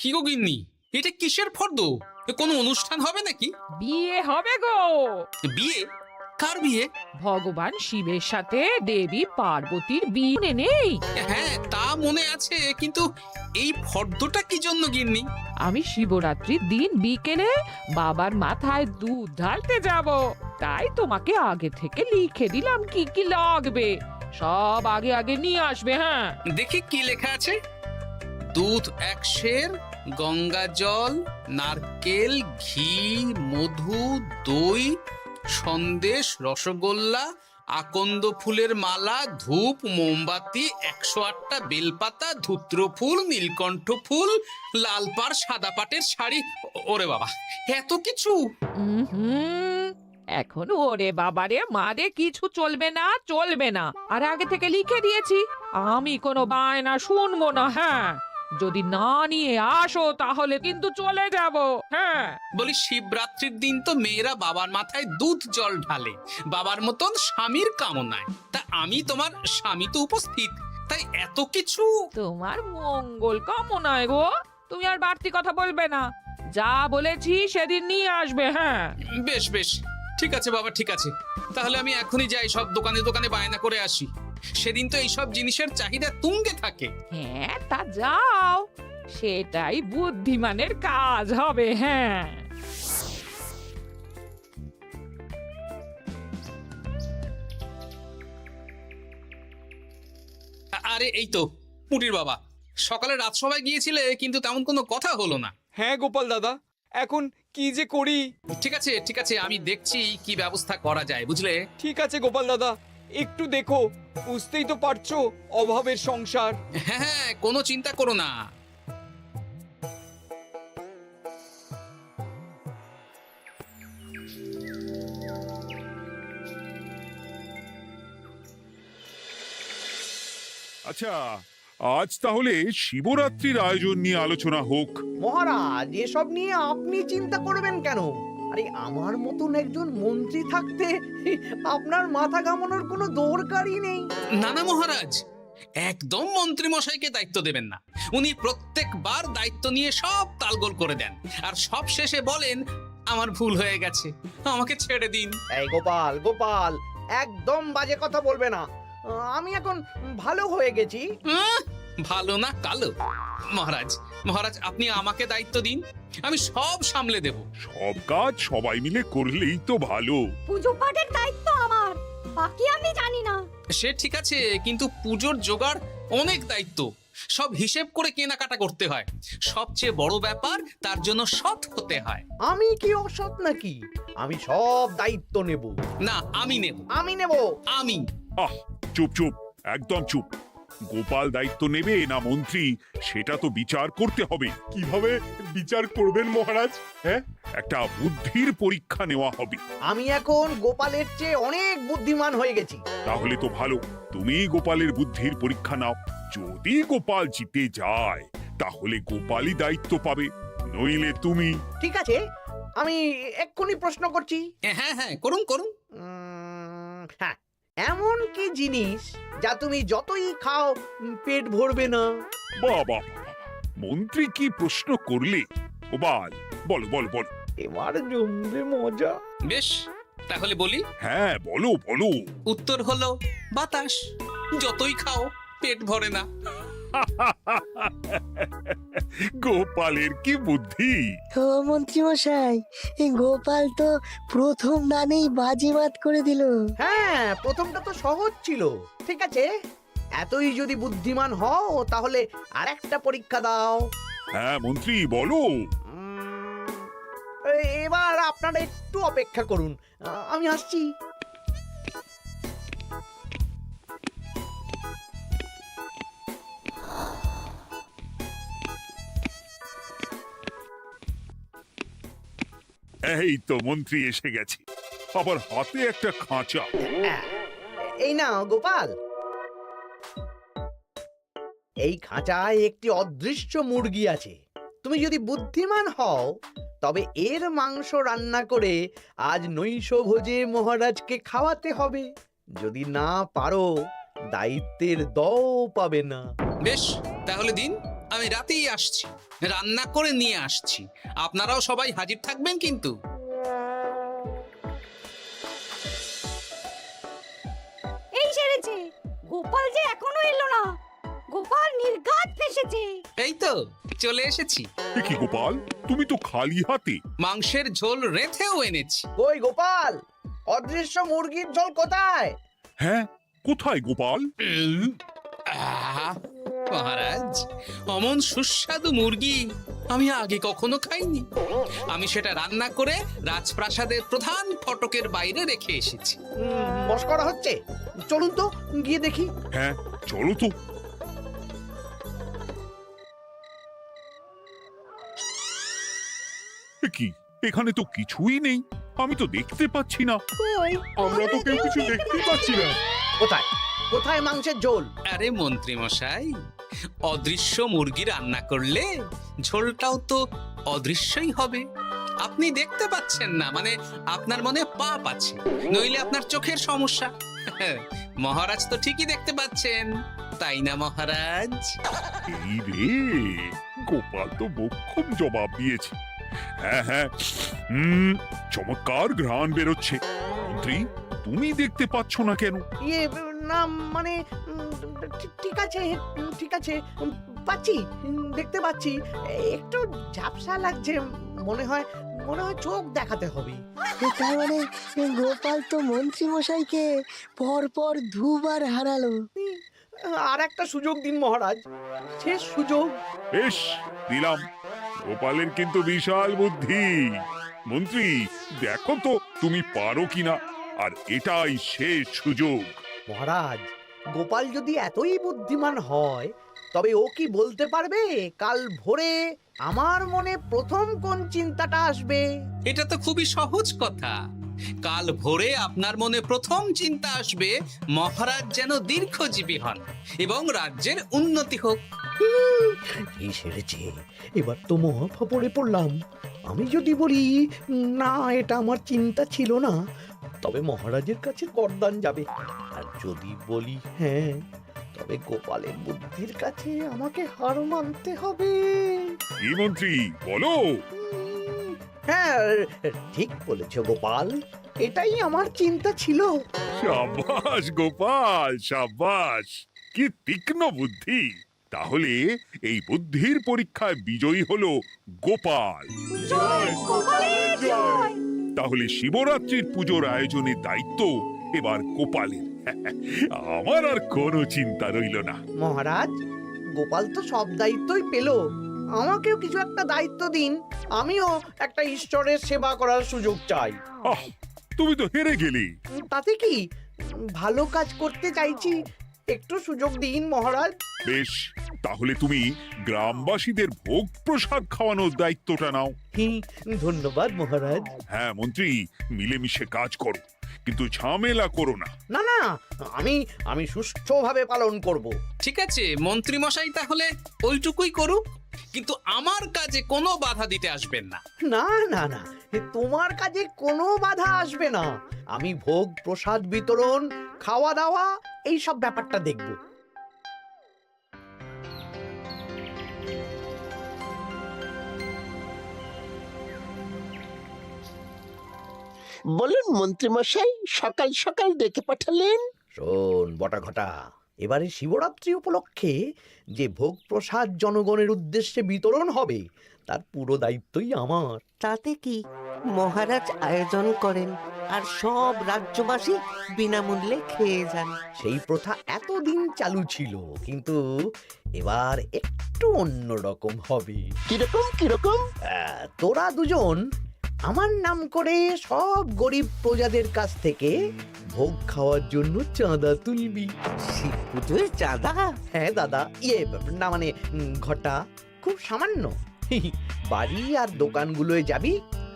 কি গো গিন্নি, এটা কিসের ফর্দ? কোনো অনুষ্ঠান হবে নাকি? বিয়ে হবে গো। বিয়ে? কার বিয়ে? ভগবান শিবের সাথে দেবী পার্বতীর বিয়ে নেই? হ্যাঁ, তা মনে আছে, কিন্তু এই ফর্দটা কি জন্য গিন্নি? আমি শিবরাত্রির দিন বিকেলে বাবার মাথায় দুধ ঢালতে যাব, তাই তোমাকে আগে থেকে লিখে দিলাম কি কি লাগবে। সব আগে আগে নিয়ে আসবে। হ্যাঁ, দেখি কি লেখা আছে। দুধ 1 সের, গঙ্গা জল, নারকেল, ঘি, মধু, দই, সন্দেশ, রসগোল্লা, আকন্দ ফুলের মালা, ধূপ, মোমবাতি, 108টা বেলপাতা, ধূত্র ফুল, নীলকণ্ঠ ফুল, লাল পাড় সাদা পাটের শাড়ি। ওরে বাবা, এত কিছু! হুম, এখন ওরে বাবারে মারে কিছু চলবে না, চলবে না। আর আগে থেকে লিখে দিয়েছি, আমি কোনো বায়না শুনবো না। হ্যাঁ, যদি না নিয়ে আসো তাহলে কিন্তু চলে যাব। হ্যাঁ, বলি, শিবরাত্রির দিন তো মেয়েরা বাবার মাথায় দুধ জল ঢালে বাবার মতন স্বামীর কামনায়। তা আমি তোমার স্বামী তো উপস্থিত, তাই এত কিছু। তোমার মঙ্গল কামনায় গো। তুমি আর বাড়তি কথা বলবে না, যা বলেছি সেদিন নিয়ে আসবে। হ্যাঁ, বেশ বেশ, ঠিক আছে বাবা, ঠিক আছে। তাহলে আমি এখনই যাই, সব দোকানে দোকানে বায়না করে আসি। সেদিন তো এইসব জিনিসের চাহিদা তুঙ্গে থাকে। হ্যাঁ, তা যাও, সেটাই বুদ্ধিমানের কাজ হবে। হ্যাঁ, আরে এই তো পুটির বাবা, সকালে রাজসভায় গিয়েছিলে কিন্তু তেমন কোনো কথা হলো না। হ্যাঁ গোপাল দাদা, এখন কি যে করি। ঠিক আছে ঠিক আছে, আমি দেখছি কি ব্যবস্থা করা যায়, বুঝলে। ঠিক আছে গোপাল দাদা, একটু দেখো, বুঝতেই তো পারছো অভাবের সংসার। হ্যাঁ হ্যাঁ, কোনো চিন্তা করো না। আচ্ছা, আজ তাহলে শিবরাত্রির আয়োজন নিয়ে আলোচনা হোক। মহারাজ, এসব নিয়ে আপনি চিন্তা করবেন কেন? আরে আমার মতন একজন মন্ত্রী থাকতে আপনার মাথা ঘামানোর কোনো দরকারই নেই। না না মহারাজ, একদম মন্ত্রী মশাইকে দায়িত্ব দেবেন না। উনি প্রত্যেকবার দায়িত্ব নিয়ে সব তালগোল করে দেন, আর সব শেষে বলেন আমার ভুল হয়ে গেছে, আমাকে ছেড়ে দিন। এই গোপাল গোপাল, একদম বাজে কথা বলবে না। আমি এখন ভালো হয়ে গেছি। ভালো না কালো? মহারাজ মহারাজ, আপনি আমাকে দায়িত্ব দিন, আমি সব সামলে দেব। সব কাজ সবাই মিলে করলেই তো ভালো। পুজো পাঠের দায়িত্ব আমার, বাকি আমি জানি না। সে ঠিক আছে, কিন্তু পুজোর জোগাড় অনেক দায়িত্ব, সব হিসেব করে কেনাকাটা করতে হয়। সবচেয়ে বড় ব্যাপার, তার জন্য সৎ হতে হয়। আমি কি অসৎ নাকি? আমি সব দায়িত্ব নেব। না, আমি নেব। আমি নেব। আমি। আহ, চুপ চুপ, একদম চুপ। গোপাল দায়িত্ব নেবে না মন্ত্রী, সেটা তো বিচার করতে হবে। কিভাবে বিচার করবেন মহারাজ? হ্যাঁ, একটা বুদ্ধির পরীক্ষা নেওয়া হবে। আমি এখন গোপালের চেয়ে অনেক বুদ্ধিমান হয়ে গেছি। তাহলে তো ভালো, তুমি গোপালের বুদ্ধির পরীক্ষা নাও। যদি গোপাল জিতে যায় তাহলে গোপালই দায়িত্ব পাবে, নইলে তুমি। ঠিক আছে, আমি এক্ষুনি প্রশ্ন করছি। হ্যাঁ হ্যাঁ, করুন করুন। হ্যাঁ, এমন কি জিনিস যা তুমি যতই খাও পেট ভরবে না? বাবা, মন্ত্রী কি প্রশ্ন করলে! গোপাল, বলো বলো বলো। এবার জমবে মজা। বেশ, তাহলে বলি। হ্যাঁ, বলো বলো। উত্তর হলো বাতাস। যতই খাও পেট ভরে না। গোপালের কি বুদ্ধি! ও মন্ত্রী মশাই, এই গোপাল তো প্রথম দানেই বাজিমাত করে দিল। হ্যাঁ, প্রথমটা তো সহজ ছিল। ঠিক আছে, এতই যদি বুদ্ধিমান হও তাহলে আরেকটা পরীক্ষা দাও। হ্যাঁ মন্ত্রী, বলো। এবার আপনারা একটু অপেক্ষা করুন, আমি আসছি। এই তো মন্ত্রী এসে গেছে, আবার হাতে একটা খাঁচা। এই নাও গোপাল, এই খাঁচায় একটি অদৃশ্য মুরগি আছে। তুমি যদি বুদ্ধিমান হও তবে এর মাংস রান্না করে আজ নৈশভোজে মহারাজকে খাওয়াতে হবে। যদি না পারো, দায়িত্বের দও পাবে না। বেশ, তাহলে দিন, আমি রাতেই আসছি, রান্না করে নিয়ে আসছি। আপনারাও সবাই হাজির থাকবেন কিন্তু। এই সেরেছে, গোপাল যে এখনো এলো না। গোপাল নির্ঘাত ফেসেছে। এই তো চলে এসেছি। এ কি গোপাল, তুমি তো খালি হাতে। মাংসের ঝোল রেঁধেও এনেছি। কই গোপাল, অদৃশ্য মুরগির ঝোল কোথায়? হ্যাঁ, কোথায় গোপাল? আহ, মহারাজ, অমন সুস্বাদু মুরগি আমি আগে কখনো খাইনি। আমি সেটা রান্না করে রাজপ্রাসাদের প্রধান ফটকের বাইরে রেখে এসেছি। মস্করা হচ্ছে? চলুন তো গিয়ে দেখি। হ্যাঁ, চলো তো। এ কি, এখানে তো কিছুই নেই, আমি তো দেখতে পাচ্ছি না। আমরা তো কেউ কিছু দেখতেই পাচ্ছি না। কোথায় কোথায় মাংসের ঝোল? আরে মন্ত্রী মশাই, অদৃশ্য মুরগি রান্না করলে ঝোলটাও তো অদৃশ্যই হবে। আপনি দেখতে পাচ্ছেন না, মানে আপনার মনে পাপ আছে, নইলে আপনার চোখের সমস্যা। মহারাজ তো ঠিকই দেখতে পাচ্ছেন, তাই না মহারাজ? এই রে, গোপাল তো মোক্ষম জবাব দিয়েছে। হ্যাঁ হ্যাঁ, চমৎকার ঘ্রাণ বেরোচ্ছে। মন্ত্রী, তুমি দেখতে পাচ্ছ না কেন? ইয়ে না মানে ঠিক আছে, ঠিক আছে, পাচ্ছি, দেখতে পাচ্ছি। একটু ঝাপসা লাগছে, মনে হয় চোখ দেখাতে হবে। তার মানে গোপাল তো মন্ত্রী মশাইকে পরপর দুবার হারালো। আর একটা সুযোগ দিন মহারাজ, শেষ সুযোগ। বেশ, দিলাম। গোপালের কিন্তু বিশাল বুদ্ধি। মন্ত্রী, দেখো তো তুমি পারো কিনা, আর এটাই শেষ সুযোগ। মহারাজ, গোপাল যদি এতই বুদ্ধিমান হয়, তবে ও কি বলতে পারবে কাল ভোরে আমার মনে প্রথম কোন চিন্তাটা আসবে? এটা তো খুবই সহজ কথা। কাল ভোরে আপনার মনে প্রথম চিন্তা আসবে মহারাজ যেন দীর্ঘজীবী হন এবং রাজ্যের উন্নতি হোক। এই সেরেছে, এবার তো মহা ফাপড়ে পড়লাম। আমি যদি বলি না, এটা আমার চিন্তা ছিল না, তবে মহারাজের কাছে বরদান যাবে। আর যদি বলি হ্যাঁ, তবে গোপালের বুদ্ধির কাছে আমাকে হার মানতে হবে। কি মন্ত্রী, বলো। হ্যাঁ, ঠিক বলেছ গোপাল, এটাই আমার চিন্তা ছিল। সাবাস গোপাল, সাবাস, কি তীক্ষ্ণ বুদ্ধি। তাহলে এই বুদ্ধির পরীক্ষায় বিজয়ী হলো গোপাল। জয় গোপালের জয়। তাহলে শিবরাত্রির পুজোর আয়োজনের দায়িত্ব এবার গোপালের। আমার আর কোনো চিন্তা রইল না। মহারাজ, গোপাল তো সব দায়িত্বই পেল, আমাকেও কিছু একটা দায়িত্ব দিন। আমিও একটা ঈশ্বরের সেবা করার সুযোগ চাই। আহ, তুমি তো হেরে গেলে। তাতে কি, ভালো কাজ করতে চাইছি, একটু সুযোগ দিন মহারাজ। বেশ, তাহলে তুমি গ্রামবাসীদের ভোগ প্রসাদ খাওয়ানোর দায়িত্বটা নাও। ধন্যবাদ মহারাজ। হ্যাঁ মন্ত্রী, মিলেমিশে কাজ করো, কিন্তু ঝামেলা করো না। না না, আমি সুষ্ঠুভাবে পালন করব। ঠিক আছে মন্ত্রী মশাই, তাহলে ওইটুকুই করুক, কিন্তু আমার কাজে কোনো বাধা দিতে আসবেন না। না না না, তোমার কাজে কোনো বাধা আসবে না। আমি ভোগ প্রসাদ বিতরণ, খাওয়া দাওয়া, এই সব ব্যাপারটা দেখব। বলুন মন্ত্রী মশাই, সকাল সকাল ডেকে পাঠালেন। শোন বটা ঘটা, এবারে শিবরাত্রি উপলক্ষে যে ভোগ প্রসাদ জনগণের উদ্দেশ্যে বিতরণ হবে, তার পুরো দায়িত্বই আমার। তাতে কি, মহারাজ আয়োজন করেন আর সব রাজ্যবাসী বিনামূল্যে খেয়ে যান। সেই প্রথা এতদিন চালু ছিল, কিন্তু এবার একটু অন্যরকম হবে। কিরকম কিরকম? তোরা দুজন আমার নাম করে সব গরিব প্রজাদের কাছ থেকে ভোগ খাওয়ার জন্য চাঁদা তুলবি। শিব পুজোর চাঁদা? হ্যাঁ দাদা, ইয়ে না মানে ঘটা, খুব সামান্য। বাড়ি আর দোকানগুলোয় যাবি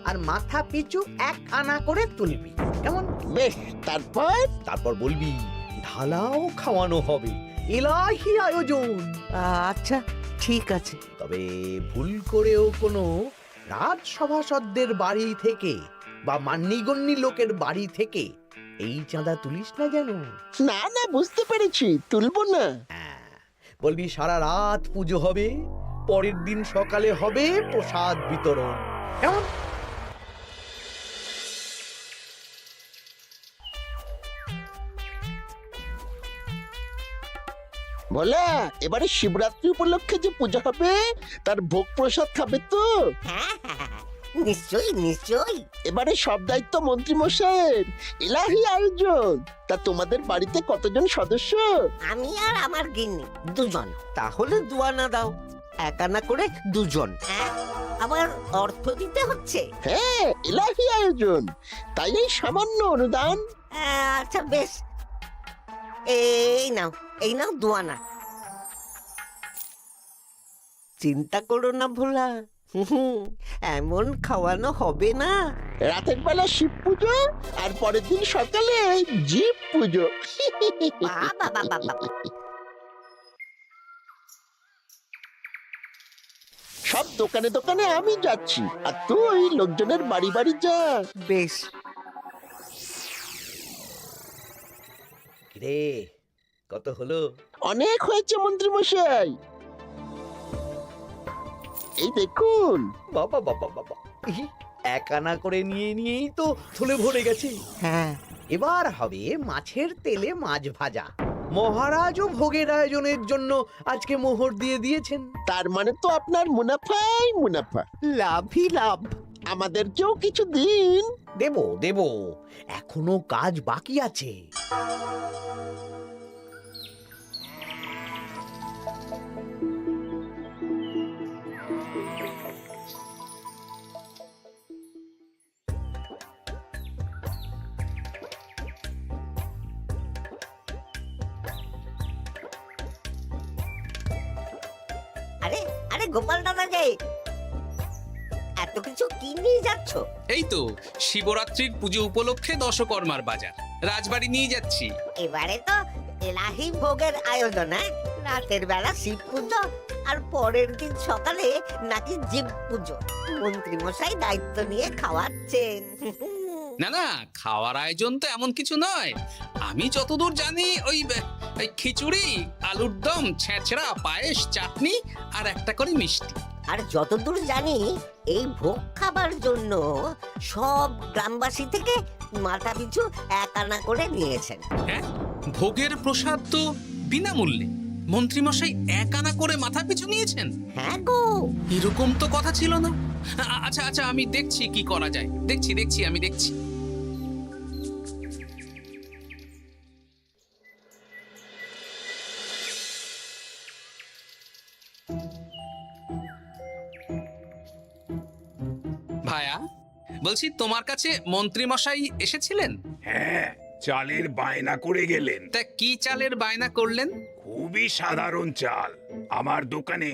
আর মাথা পিছু 1 আনা করে তুলবি, কেমন? বেশ, তারপর বলবি ঢালাও খাওয়ানো হবে, এলাহি আয়োজন। আচ্ছা ঠিক আছে। তবে ভুল করেও কোনো রাজসভাসদদের বাড়ি থেকে বা মান্যিগণ্যি লোকের বাড়ি থেকে এই চাঁদা তুলিস না যেন। না না, বুঝতে পেরেছি, তুলবো না। বলবি সারা রাত পুজো হবে, পরের দিন সকালে হবে প্রসাদ বিতরণ। কেমন? বলা, এবারে শিবরাত্রি উপলক্ষে যে পূজা হবে তার ভোগ প্রসাদ খাবে তো? হ্যাঁ হ্যাঁ, নিশ্চয়ই নিশ্চয়ই। এবারে সব দায়িত্ব মন্ত্রী মশাইয়ের, এলাহি আয়োজন। তা তোমাদের বাড়িতে কতজন সদস্য? আমি আর আমার গিন্নি দুজন। তাহলে দুয়ানা দাও, এক আনা করে দুজন। আবার অর্থ দিতে হচ্ছে? হ্যাঁ, এলাহি আয়োজন, তাই এই সামান্য অনুদান। আচ্ছা বেশ, এই নাও দুয়ানা। চিন্তা করো না ভোলা, এমন খাওয়ানো হবে না। রাতের বেলা শিব পুজো আর পরের দিন সকালে জীব পুজো। বাবা বাবা বাবা, সব দোকানে দোকানে আমি যাচ্ছি, আর তুই লোকজনের বাড়ি বাড়ি যা। বেশ। রে, কত হলো? অনেক হয়েছে মন্ত্রী মশাই, এই দেখুন। বাবা বাবা বাবা, এক আনা করে নিয়েই তো থলে ভরে গেছে। হ্যাঁ, এবার হবে মাছের তেলে মাছ ভাজা। মহারাজও ভোগের আয়োজনের জন্য আজকে মোহর দিয়ে দিয়েছেন। তার মানে তো আপনার মুনাফাই মুনাফা, লাভই লাভ। আমাদেরকেও কিছু দিন। দেব দেব, এখনো কাজ বাকি আছে। আরে আরে গোপাল দাদা যে, এত কিছু কি নিয়ে যাচ্ছ? এই তো শিবরাত্রির পুজো উপলক্ষে দশকর্মার বাজার রাজবাড়ি নিয়ে যাচ্ছি। এবারে তো এলাহি ভোগের আয়োজন, রাতের বেলা শিব পুজো আর পরের দিন সকালে নাকি জীব পুজো। মন্ত্রী মশাই দায়িত্ব নিয়ে খাওয়াচ্ছেন। না না, খাওয়ার আয়োজন তো এমন কিছু নয়। আমি যতদূর জানি ওই খিচুড়ি, আলুর দম, ছেঁচড়া, পায়েস, চাটনি আর একটা করে মিষ্টি। আর যতদূর জানি এই ভোগ খাবার জন্য সব গ্রামবাসী থেকে মাথা পিছু এক আনা করে নিয়েছেন। হ্যাঁ, ভোগের প্রসাদ তো বিনামূল্যে। মন্ত্রীমশাই এক আনা করে মাথা পিছু নিয়েছেন? হ্যাঁ গো, এরকম তো কথা ছিল না। আচ্ছা আচ্ছা, আমি দেখছি কি করা যায়। দেখছি আমি দেখছি। ভায়া, বলছি তোমার কাছে মন্ত্রীমশাই এসেছিলেন? হ্যাঁ, চালের বায়না করে গেলেন। তা কি চালের বায়না করলেন? খুবই সাধারণ চাল, আমার দোকানে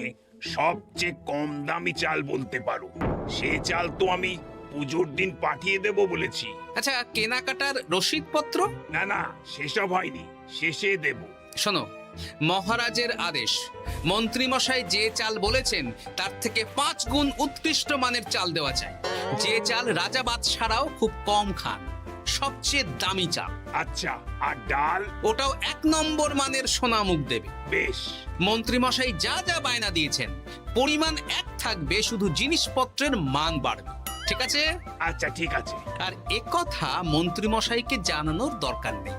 সবচেয়ে কম দামি চাল বলতে পারো। সে চাল তো আমি পুজোর দিন পাঠিয়ে দেব বলেছি। আচ্ছা, কেনাকাটার রসিদপত্র? না না, সেসব হয়নি, শেষে দেব। শোনো, মহারাজের আদেশ, মন্ত্রীমশাই যে চাল বলেছেন তার থেকে 5 গুণ উৎকৃষ্ট মানের চাল দেওয়া চাই। যে চাল রাজা বাদশারাও খুব কম খান, সবচেয়ে দামি চাল। আচ্ছা, আর ডাল? ওটাও 1 নম্বর মানের সোনামুখ দেবে। বেশ। মন্ত্রীমশাই যা যা বায়না দিয়েছেন পরিমাণ এক থাকবে, শুধু জিনিসপত্রের মান বাড়বে। ঠিক আছে? আচ্ছা ঠিক আছে। আর একথা মন্ত্রীমশাইকে জানানোর দরকার নেই,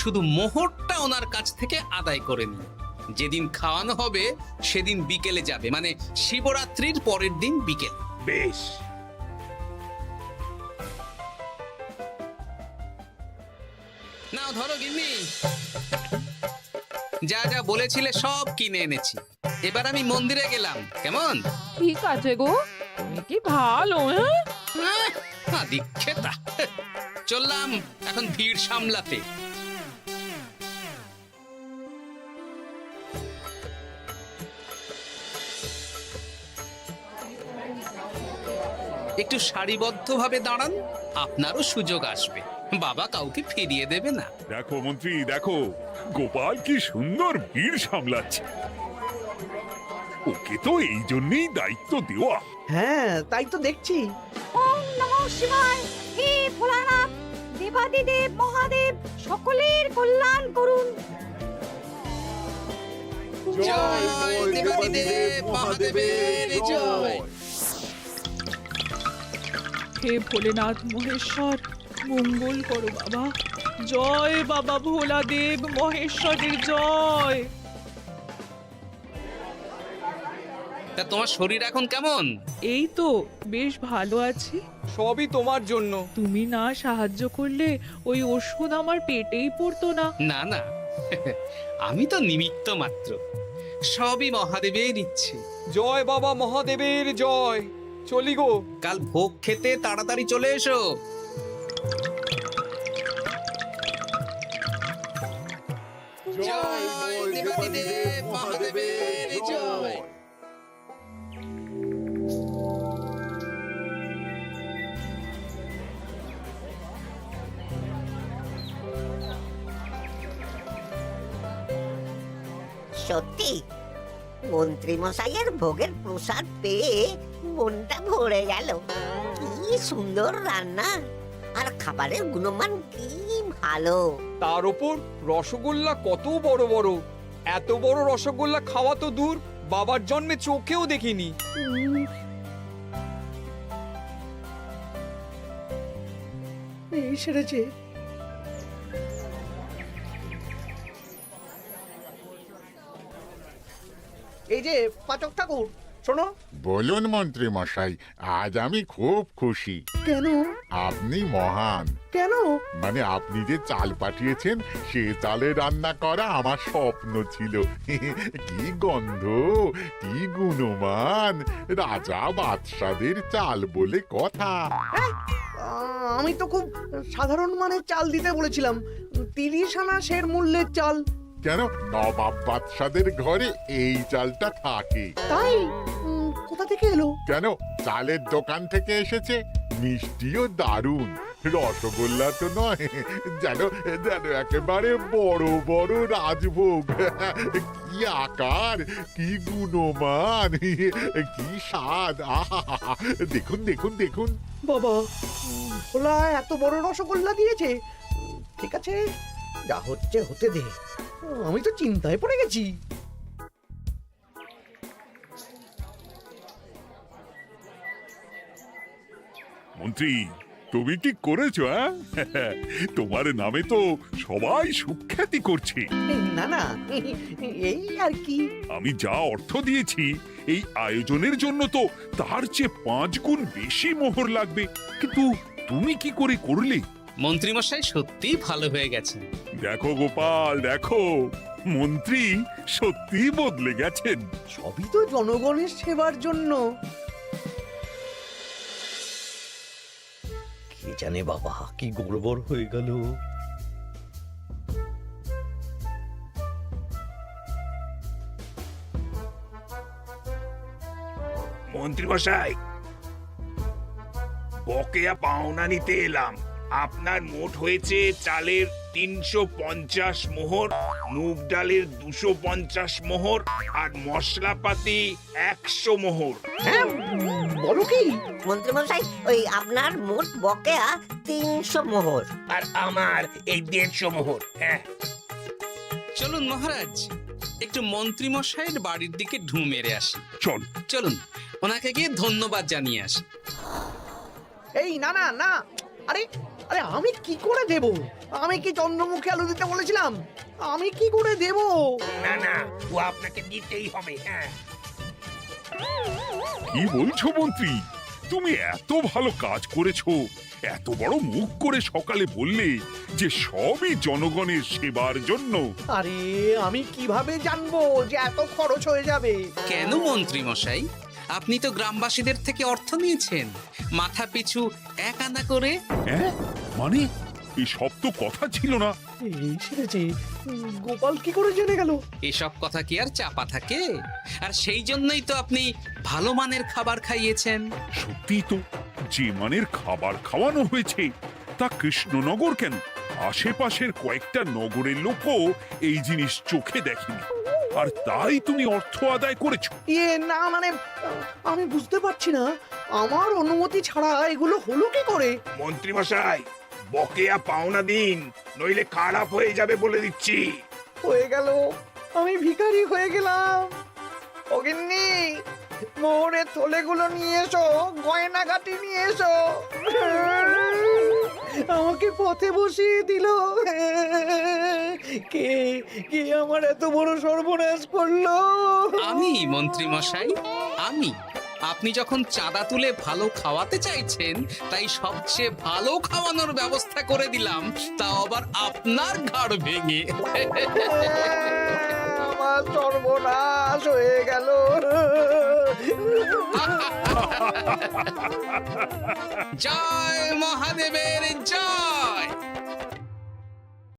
শুধু মোহরটা ওনার কাছ থেকে আদায় করে নিন। যেদিন খাওয়ানো হবে সেদিন বিকেলে যাবে, মানে শিবরাত্রির পরের দিন বিকেল। বেশ। নাও ধরো গিন্নি, যা যা বলেছিলে সব কিনে এনেছি। এবার আমি মন্দিরে গেলাম, কেমন? ঠিক আছে গো, তুমি কি ভালো। দীক্ষেতা, চললাম এখন ভিড় সামলাতে। একটু সারিবদ্ধভাবে দাঁড়ান, আপনারও সুযোগ আসবে। বাবা কাউকে ফিরিয়ে দেবে না। দেখো মন্ত্রী, দেখো গোপাল কি সুন্দর ভিড় সামলাচ্ছে। ওকে তো এই জন্যই দায়িত্ব দেওয়া। হ্যাঁ, তাই তো দেখছি। ওম নমঃ শিবায়। হে ভোলানাথ, দেবাদিদেব মহাদেব সকলের কল্যাণ করুন। জয় দেবাদিদেব মহাদেবের জয়। হে ভোলেনাথ মহেশ্বর, মঙ্গল করো বাবা। জয় বাবা ভোলাদেব মহেশ্বরের জয়। তা তোমার শরীর এখন কেমন? এই তো বেশ ভালো আছি। সবই তোমার জন্য। তুমি না সাহায্য করলে ওই ওষুধ আমার পেটেই পড়তো না। না না, আমি তো নিমিত্ত মাত্র, সবই মহাদেবের ইচ্ছে। জয় বাবা মহাদেবের জয়। চলি গো। কাল ভোগ খেতে তাড়াতাড়ি চলে এসো। জয় দেবাদিদেব মহাদেবের জয়। সত্যি মন্ত্রী মশাইয়ের ভোগের প্রসাদ পেয়ে মনটা ভরে গেল। কি সুন্দর রান্না, আর খাবারের গুণমান কি ভালো। তার উপর রসগোল্লা কত বড় বড়। এত বড় রসগোল্লা খাওয়া তো দূর, বাবার জন্মে চোখেও দেখিনি। এই সেরেছে। এই যে পাচক ঠাকুর, শোনো। বলুন মন্ত্রী মশাই, আজ আমি খুব খুশি। কেন? আপনি মহান। কেন? মানে আপনি যে চাল পাঠিয়েছেন সে চালে রান্না করা আমার স্বপ্ন ছিল। কি গন্ধ, কি গুণমান, রাজা বাদশাদের চাল বলে কথা। আমি তো খুব সাধারণ মানের চাল দিতে বলেছিলাম, 30 আনা শের মূল্যের চাল। কেন, নবাব বাদশাদের ঘরে এই চালটা থাকে। তাই? কোথা থেকে এলো? কেন, চালের দোকান থেকে এসেছে। মিষ্টিও দারুণ, রসগোল্লা তো নয়, যেন যেন একেবারে বড় বড় রাজভোগ। কি আকার, কি গুণমান, কি স্বাদ। আহা, দেখুন দেখুন দেখুন। বাবা, ভোলা এত বড় রসগোল্লা দিয়েছে। ঠিক আছে, যা হচ্ছে হতে দে। আমি তো চিন্তায় পড়ে গেছি। মন্ত্রী, তুমি কি করেছো? তোমার নামে তো সবাই সুখ্যাতি করছে। না না, এই আর কি। আমি যা অর্থ দিয়েছি এই আয়োজনের জন্য তো তার চেয়ে 5 গুণ বেশি মোহর লাগবে, কিন্তু তুমি কি করে করলে? মন্ত্রীমশাই সত্যিই ভালো হয়ে গেছেন। দেখো গোপাল, দেখো মন্ত্রী সত্যি বদলে গেছেন। সবই তো জনগণের সেবার জন্য। কে জানে বাবা, কি গড়বড় হয়ে গেল। মন্ত্রী মশাই, বকেয়া পাওনা নিতে এলাম। আপনার মোট হয়েছে চালের 350 মোহর, মুগ ডালের 250 মোহর, আর মশলাপাতি 100 মোহর। হ্যাঁ, বলো কি? মন্ত্রী মশাই, ওই আপনার মোট বকেয়া 300 মোহর। আর আমার এই 150 মোহর। হ্যাঁ, চলুন মহারাজ, একটু মন্ত্রীমশাইয়ের বাড়ির দিকে ঢু মেরে আসি। চল। চলুন, ওনাকে গিয়ে ধন্যবাদ জানিয়ে আসি। এই না না না, আরে আরে আমি কি করে দেব? আমি কি চন্দ্রমুখী আলু দিতে বলেছিলাম? আমি কি করে দেব? না না, ও আপনাকে দিতেই হবে। হ্যাঁ, কি বলছো মন্ত্রী? তুমি এত ভালো কাজ করেছো, এত বড় মুখ করে সকালে বললে যে সবই জনগণের সেবার জন্য। আরে আমি কিভাবে জানবো যে এত খরচ হয়ে যাবে? কেন মন্ত্রীমশাই, আপনি তো গ্রামবাসীদের থেকে অর্থ নিয়েছেন, মাথা পিছু 1 আনা করে। হ্যাঁ, মানে এসব তো কথা ছিল না। এই সেরেছে, গোপাল কি করে জেনে গেল? এসব কথা কি আর চাপা থাকে? আর সেই জন্যই তো আপনি ভালো মানের খাবার খাইয়েছেন। সত্যি তো, যে মানের খাবার খাওয়ানো হয়েছে তা কৃষ্ণনগর কেন, আশেপাশের কয়েকটা নগরের লোকও এই জিনিস চোখে দেখেনি, আর তাই তুমি অর্থ আদায় করেছো। না মানে, আমি বুঝতে পারছি না, আমার অনুমতি ছাড়া এগুলো হলো কি করে? মন্ত্রী মশাই, বকেয়া পাওনা দিন, নইলে খারাপ হয়ে যাবে বলে দিচ্ছি। হয়ে গেল, আমি ভিখারি হয়ে গেলাম। ও গিন্নি, মোহরের থলেগুলো নিয়ে এসো, গয়নাগাটি নিয়ে এসো। আমাকে পথে বসিয়ে দিল। কে কে আমার এত বড় সর্বনাশ করলো? আমি মন্ত্রী মশাই, আমি। আপনি যখন চাঁদা তুলে ভালো খাওয়াতে চাইছেন, তাই সবচেয়ে ভালো খাওয়ানোর ব্যবস্থা করে দিলাম, তাও আবার আপনার ঘাড় ভেঙে। আমার সর্বনাশ হয়ে গেল। জয় মহাদেবের জয়।